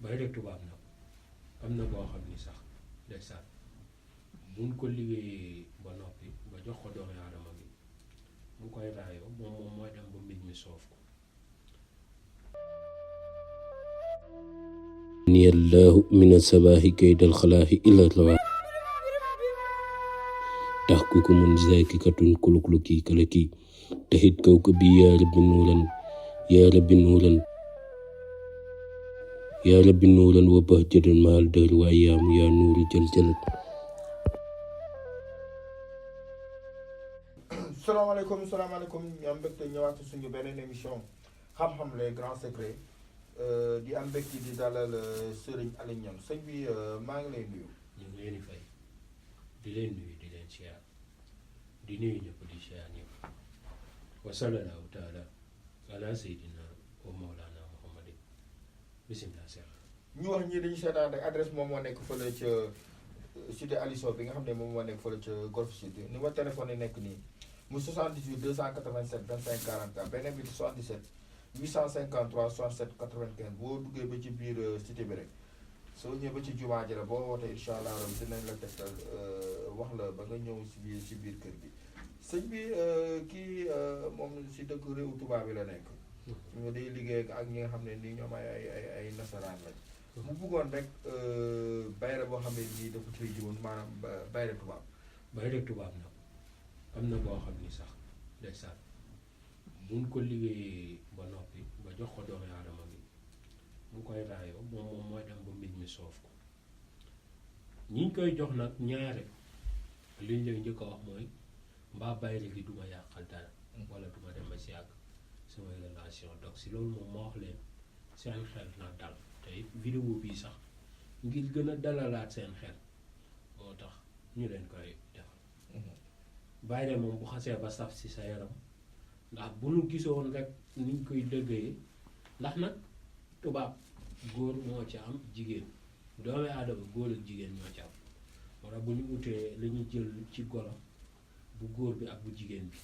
bayre tubaab nag am na boo xam ni sax ndeysaan buñ ko liggéeyee ba noppi ba jox ko doomi aadama bi mu koy raayoo moom mooy dem ba mbir mi soof ko. ni allahu min asabaahi kaydal xalaahi illa rawa tax ku ko mun zakikatun kulukluki kalaki taxit kaw ko bi yaa rabbi nuuran wa bahjatan maal dër waaye yaamu yaa nuuru jël jëlat. salaamaaleykum ñu am mbégte ñëwaat suñu beneen émission xam-xam les grands secrets di am mbégte di dalal Serigne Aliou Niang sëñ bi maa ngi lay nuyu. ñu ngi leen di fay di leen nuyu di leen siyaar di nuyu ñëpp di siyaar ñëpp wa sallallahu taala ala sayyidina wa mawlana muhammadin bismillah seex. ñu wax ñii dañu seetaan rek adresse moom moo nekk fële ca cité Aliou Sow bi nga xam ne moom moo nekk fële ca Golf Sud numéro téléphone yi nekk nii mu 78 287 25 44 beneen bi 77 853 67 95 boo duggee ba ci biir cité bi rek soo ñëwee ba ci jumaa ji la boo wootee incha allah rabi dinañ la tegtal wax la ba nga ñëw si biir kër gi sëñ bi kii moom si dëkk réewu tubaab bi la nekk. ñu day liggéey ak ñi nga xam ne nii ñoom ay nasaraan lañ. mu bëggoon rek bayre boo xam ne nii dafa cay jiwoon maanaam bayre tubaab. bayre tubaab nag am na boo xam ni sax ndeysaan buñ ko liggéeyee ba noppi ba jox ko doomi aadama bi mu koy raayoo moom mooy dem ba mbir mi soof ko ñiñ koy jox nag ñaare liñ lay njëkk a wax mooy mbaa bayre gi duma yàqal dara wala duma dem ba si yàgg samay relation donc si loolu moom moo wax leen seen xel na dal te vidéo bii sax ngir gën a dalalaat seen xel moo tax ñu leen koy defal. bayre moom bu xasee ba saf si sa yaram ndax bu nu gisoon rek niñ koy dëggee ndax nag tubaab góor moo ci am jigéen doomi aadama góor ak jigéen ñoo ci am moo tax bu ñu utee la ñuy jël ci golo bu góor bi ak bu jigéen bi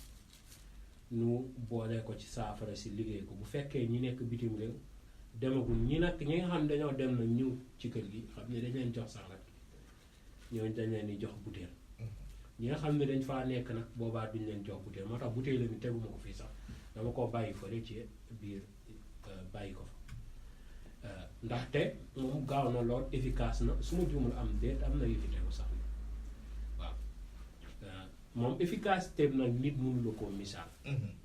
nu boole ko ci saafara si liggéey ko bu fekkee ñi nekk bitim réew demagul ñi nag ñi nga xam ne dañoo dem nag ñëw ci kër gi xam ne dañ leen jox sax nag ñooñu dañ leen di jox butéel ñi nga xam ne dañ faa nekk nag boobaa duñ leen jox butéel moo tax butéel la mi teguma ko fii sax dama koo bàyyi fële ci biir bàyyi ko fa ndaxte moom gaaw na lool efficace na su ma jumul am déet am na yu fi tegu sax waaw moom efficacité nag nit mënu la koo misaal.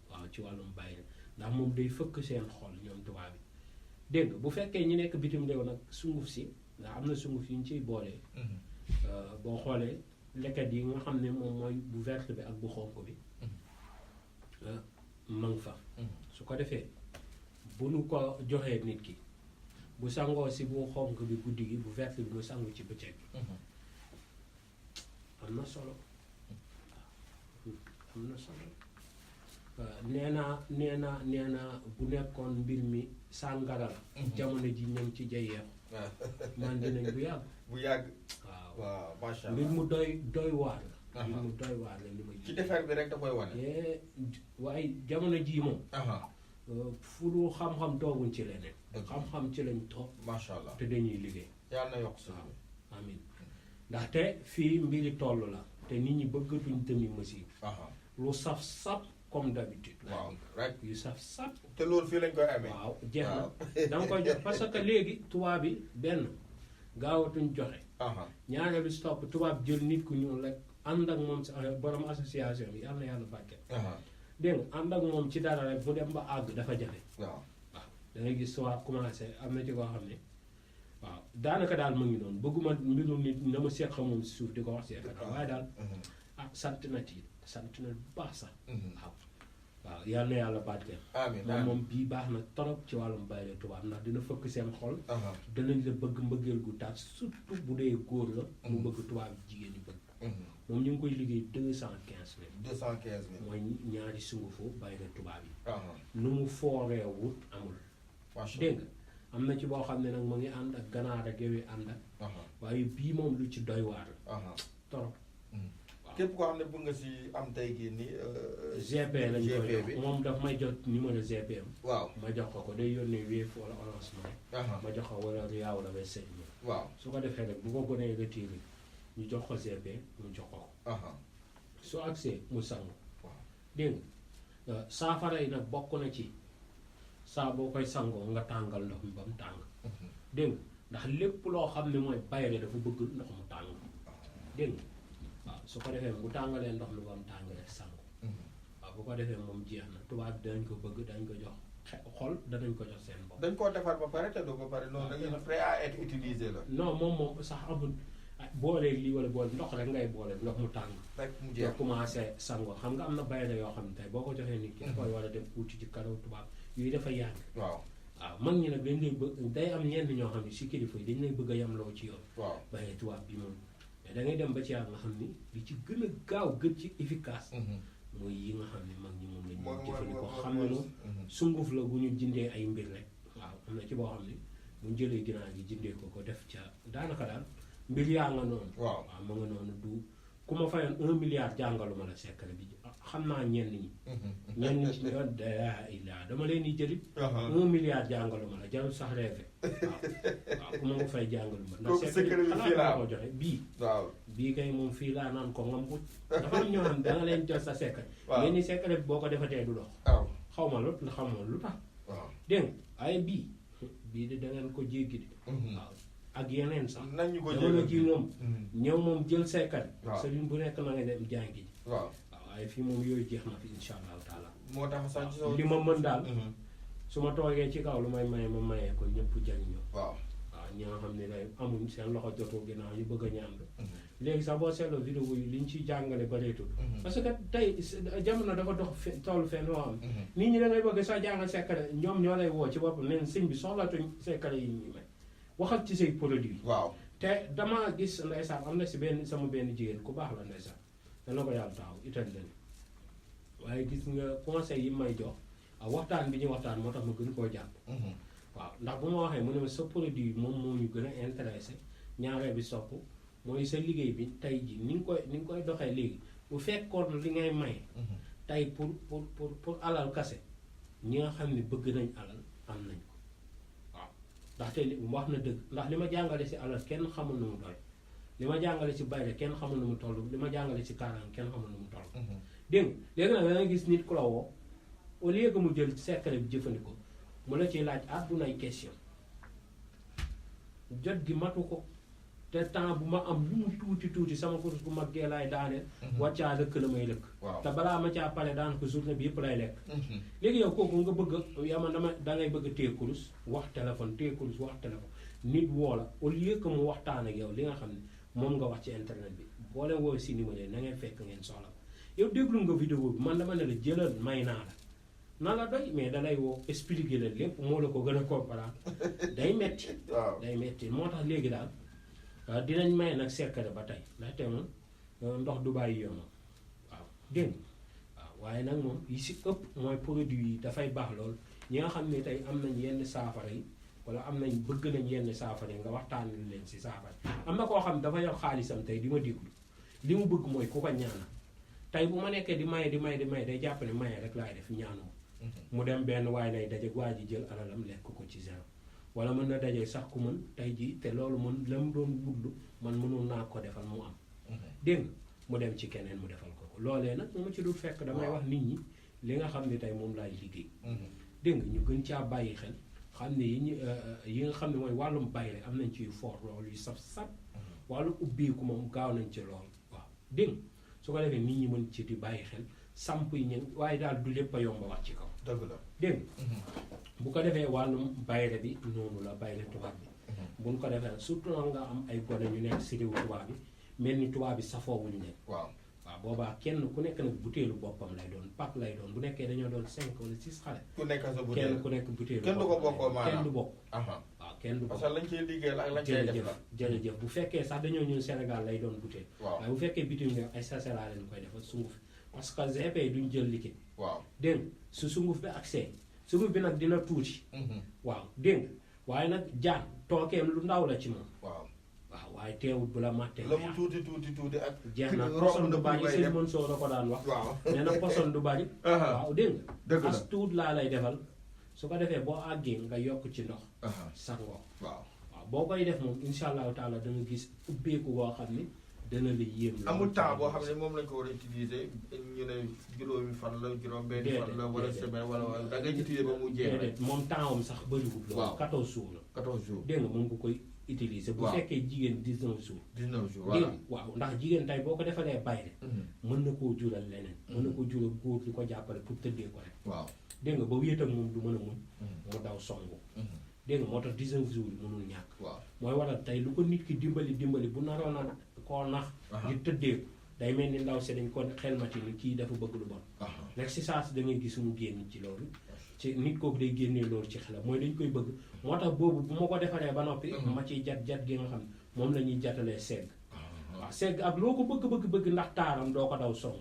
waaw ci wàllum bàyyi ndax moom day fëkk seen xol ñoom tubaab bi dégg nga bu fekkee ñi nekk bitim réew nag sunguf si ndax am na sunguf yu ñu ciy boolee. boo xoolee leket yi nga xam ne moom mooy bu vert bi ak bu xonk bi mang fa su ko defee bu nu ko joxee nit ki bu sangoo si bu xonk bi guddi gi bu vert bi mu sangu ci bëccëg bi am na solo am na solo nee naa bu nekkoon mbir mi sàngara la jamono ji ñoom ci jayeexu man dinañ bu yàgg waaw macha allah mbir mu doy waar la mbir mu doy waar la li ma ci defar bi rek da koy wane waaye jamono ji moom fu lu xam-xam tooguñ ci leneen xam-xam ci lañ toog macha allah te dañuy liggéey yàlla na yokk sa amin ndaxte fii mbiri toll la te nit ñi bëggatuñ demi mesure lu saf-sap comme d'habitude waaw rek yu saf-sap te loolu fii lañ koy amee waaw jeex na danga koy jox parce que léegi tubaab bi benn gaawatuñ joxe ñaareelu si topp tubaab jël nit ku ñuul rek ànd ak moom borom association bi yàlla na yàlla bàkke dégg nga ànd ak moom ci dara rek bu dem ba àgg dafa jafe waaw da ngay gis tubaab commencé am na ci koo xam ne waaw daanaka daal mu ngi noonu bëgguma mbiru nit na ma seq moom si suuf di ko wax si ekata waaye daal sant na ci sant na bu baax sax waaw yal na yàlla bàkkeel moom bii baax na trop ci wàllum bayre tubaab ndax dina fëkk seen xol danañ la bëgg mbëggeel gu taat surtout bu dee góor la mu bëgg tubaab jigéen ñi bëgg moom ñu ngi koy liggéey 215 mooy ñaari sungufu bayre tubaab yi nu mu fooree wut amul dégg nga am na ci boo xam ne nag mu ngi ànd ak ganaar ak yooyu ànd ak waaye bii moom lu ci doy waar la trop képp koo xam ne bëgg nga si am tey gii nii. GP lañ koy GP bi jox moom daf may jot numéro GP am. waaw ma jox ko day yónnee Wave wala Orange Money. ma jox ko wala Ria wala Western Union. waaw su ko defee rek bu ko gënee retiré ñu jox ko GP mu jox ko. su accès mu sangu. waaw dégg nga saafara yi nag bokk na ci saa boo koy sangoo nga tàngal ndox mi ba mu tàng. dégg nga ndax lépp loo xam ne mooy bayre dafa bëgg ndox mu tàng. dégg nga waaw su ko defee bu tàngalee ndox mi ba mu tàng rek sangu. waaw bu ko defee moom jeex na tubaab bi danañ ko bëgg dañ ko jox xol danañ ko jox seen bopp. dañ koo defar ba pare te du ba pare noonu dañuy prêt à être utilisé la. non moom sax amul booleeg lii wala boole ndox rek ngay boole ndox mu tàng. rek mu jeex nga commencé sangoo xam nga am na bayre yoo xam ne tey boo ko joxee nit ki. dafay war a dem uti ci kanaw tubaab yooyu dafa yàgg. waaw mag ñi nag dañ lay bëgg day am ñenn ñoo xam ne si kilifa yi dañ lay bëgg a yamloo ci yoon. waaw bayre tubaab bi moom mais da ngay dem ba ci yàlla nga xam ni li ci gën a gaaw gën ci efficace. mooy yi nga xam ne mag ñi moom la ñu jëfandikoo xam ne moom sunguf la bu ñu jëndee ay mbir rek. waaw am na ci boo xam ne bu ñu jëlee ginaar gi jëndee ko def ca daanaka daal mbir yaa nga noonu. waaw ma nga noonu du ku ma fayoon 1 milliard jàngaluma la secret bi xam naa ñenn ñi. ñenn ñi ci ñoom dama leen di jëlit. 1 milliard jàngaluma la jarul sax reefe. waaw ku ma ko fay jàngaluma. kooku secret bi fii laa ko joxe bii. waaw bii kay moom fii laa naan ko ngam ko dafa am ñoo xam ne danga leen jot sa secret. waaw ngeen ni secret bi boo ko defatee du dox. waaw xaw ma lu tax. waaw dégg nga ay bii de dangeen ko jéggi de. waaw ak yeneen sax. nañ ñu ko jamono ji moom. ñëw moom jël secret. waaw sëriñ bu nekk na nga dem jàngi ji. waaw waaye fii moom yooyu jeex na fi incha allahu taala. moo tax sax li ma mën daal. su ma toogee ci kaw lu may maye ma mayee ko ñëpp jariñoo. waaw ñi nga xam ne day amuñ seen loxo jotul ginnaaw ñu bëgg a ñaan. léegi sax boo seetloo vidéo yi liñ ciy jàngale bareetul. parce que tey jamono dafa dox toolu fenn loo xam. nit ñi da ngay bëgg soo jàngal secret ñoom ñoo lay woo ci boppam neen sëñ bi soxlatuñ secret yi ñuy may waxal ci say produit. waaw te damaa gis ndeysaan am na si sama benn jigéen ku baax la ndeysaan dana ko yàlla taxaw itam leen waaye gis nga conseil yi may jox waxtaan bi ñu waxtaan moo tax ma gën koo jàpp. waaw ndax bu ma waxee mu ne ma sa produit moom moo ñu gën a intéressé ñaareel bi sopp mooy sa liggéey bi tey ji ni nga koy doxee léegi bu fekkoon li ngay may tey pour alal kase ñi nga xam ne bëgg nañ alal am nañ ko waaw ndaxte wax na dëgg ndax li ma jàngale si alal kenn xamul nu mu doy li ma jàngale si bayre kenn xamul nu mu toll li ma jàngale si kaaraan kenn xamul nu mu toll dégg nga léegi nag da nga gis nit ku la woo au lieu que mu jël secret bi jëfandikoo mu la ciy laaj àddunay question jot gi matu ko te temps bu ma am lu mu tuuti sama course bu mag gee laay daaneel wàccaa lëkk la may lëkk te balaa ma caa pare daan ko journée bi yëpp lay lekk léegi yow kooku nga bëgg yama dangay bëgg a téye course wax téléphone nit woo la au lieu que mu waxtaan ak yow li nga xam ne moom nga wax ci internet bi boo leen woo si numéro na ngeen fekk ngeen soxla ko yow déglu nga vidéo bi man dama ne la jëlal may naa la na la doy mais dalay woo expliquer la lépp moo la ko gën a comprendre day metti day metti moo tax léegi daal dinañ may nag secret ba tey ndaxte moom ndox du bàyyi yoonam waaw dégg waaw waaye nag moom yi si ëpp mooy produit yi dafay baax lool ñi nga xam ne tey am nañ yenn saafara yi wala am nañ bëgg nañ yenn saafara yi nga waxtaan leen si saafara am na koo xam ne dafa yor xaalisam tey di ma déglu li mu bëgg mooy ku ko ñaanal tey bu ma nekkee di maye day jàpp ne maye rek laay def ñaanoo mu dem benn waay lay daje waa ji jël alalam lekk ko ci zéro wala mën na daje sax ku mën tey jii te loolu mën la mu doon wutlu man mënul naa ko defal mu am dégg mu dem ci keneen mu defal ko loolee nag mu ci dul fekk damay wax nit ñi li nga xam ne tey moom laay liggéey dégg nga ñu gën caa bàyyi xel xam ne yi nga xam ne mooy wàllum bayre am nañ ci fort loolu yu saf wàllu ubbeeku moom gaaw nañ ci lool waaw dégg su ko defee nit ñi mën ci di bàyyi xel samp yi ñen waaye daal du lépp a yomb wax ci kaw dëgg la dégg bu ko defee wàllum bayre bi noonu la bayre tubaab bi buñ ko defee surtout nga am ay gone ñu nekk si réewu tubaab bi mel ni tubaab bi safoowuñu nekk waaw boobaa kenn ku nekk nag butéelu boppam lay doon pak lay doon bu nekkee dañoo doon 5 wala 6 xale kenn ku nekk butéelu kenn du ko bokkoo maanaam kenn du bokk waaw kenn du bokk parce que lañ ciy liggéey ak lañ ciy def la jërëjëf bu fekkee sax dañoo ñëw Sénégal lay doon butéel waaye bu fekkee bitim nga ay sachet laa leen koy defal sunguf parce que GP duñ jël liquide waaw dégg su sunguf bi accès sunguf bi nag dina tuuti waaw dégg waaye nag jaan tookeem lu ndaw la ci moom waaw waaye teewut bu la màttee la mu tuuti ak jeex na poson du bari sëñ Mansour da ko daan wax nee na poson du bari waaw dégg nga as tuut laa lay defal su ko defee boo àggee nga yokk ci ndox sangoo waaw boo koy def moom insha allahu taala da nga gis ubbeeku boo xam ni dana la yéem la amul temps boo xam ne moom lañ ko war a utiliser ñu ne juróomi fan la juróom benn fan la wala semaine wala da ngay utiliser ba mu jeex moom temps am sax bëriwul loolu 14 jours la 14 jours dégg nga mën nga koy utiliser bu fekkee jigéen 19 jours 19 jours voilà waaw ndax jigéen tey boo ko defalee bayre mën na koo jural leneen mën na koo jural góor di ko jàppale pour tëddee ko rek waaw dégg nga ba wéet ak moom du mën a muñ mu daw songu dégg nga moo tax 19 jours yi mënul ñàkk waaw mooy waral tey lu ko nit ki dimbali bu naroon a koo nax ngir tëddee ko day mel ni ndaw si dañ ko xelmati ni kii dafa bëgg lu bon rek si saa si da ngay gis mu génn ci loolu ci nit kooku day génnee loolu ci xelam mooy dañ koy bëgg moo tax boobu bu ma ko defaree ba noppi ma ciy jat gi nga xam ne moom la ñuy jatalee segg waaw segg ak loo ko bëgg ndax taaram doo ko daw song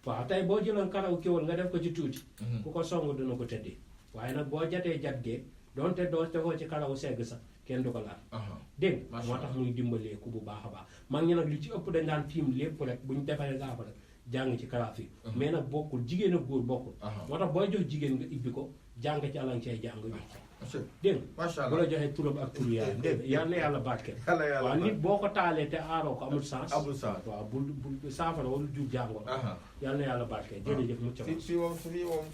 waaw tey boo jëloon karaw kéwal nga def ko ci tuuti ku ko song dina ko tëddee waaye nag boo jatee jat gee doonte doo tegoo ci karaw segg sax kenn du ko laal dégg moo tax muy dimbaleeku bu baax a baax mag ñi nag li ci ëpp dañ daan tiim lépp rek bu ñu defaree gaaba rek jàng ci karaaf yi mais nag bokkul jigéen ak góor bokkul moo tax booy jox jigéen nga ibbi ko jàng ci alan cee jàng jox dégg bu la joxee turam ak tur yaayam dégg yal na yàlla barkeel waaw nit boo ko taalee te aaroo ko amul sens waaw bul saafara wala jur jàngoro yal na yàlla barkeel jërëjëf mucc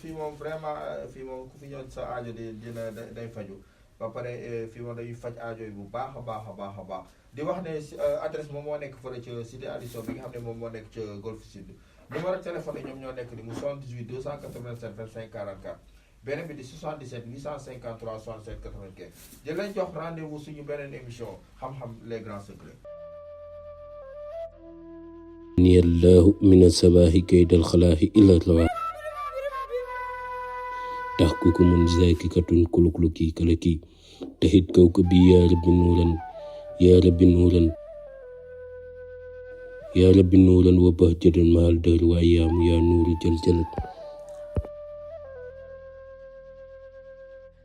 fii moom vraiment fii moom ku fi ñëw sa aajo dina day faju ba pare fii moom dañuy faj aajo yi bu baax a baax di wax ne adresse moom moo nekk fële ca cité Aliso bi nga xam ne moom moo nekk ca Golf Sud numéro téléphone yi ñoom ñoo nekk ni mu 78 287 25 44 beneen bi di 77 853 67 95 di leen jox rendez-vous suñu beneen émission xam-xam les grands secrets ni allahu min as-sabahi kaydal xalaahi illa lawa tahkukumun zakikatun kulukluki kalaki tahit kawkabi ya rabbi nuuran wa bahjadan mahal dahr wa ayyaamu ya nuuru jaljalat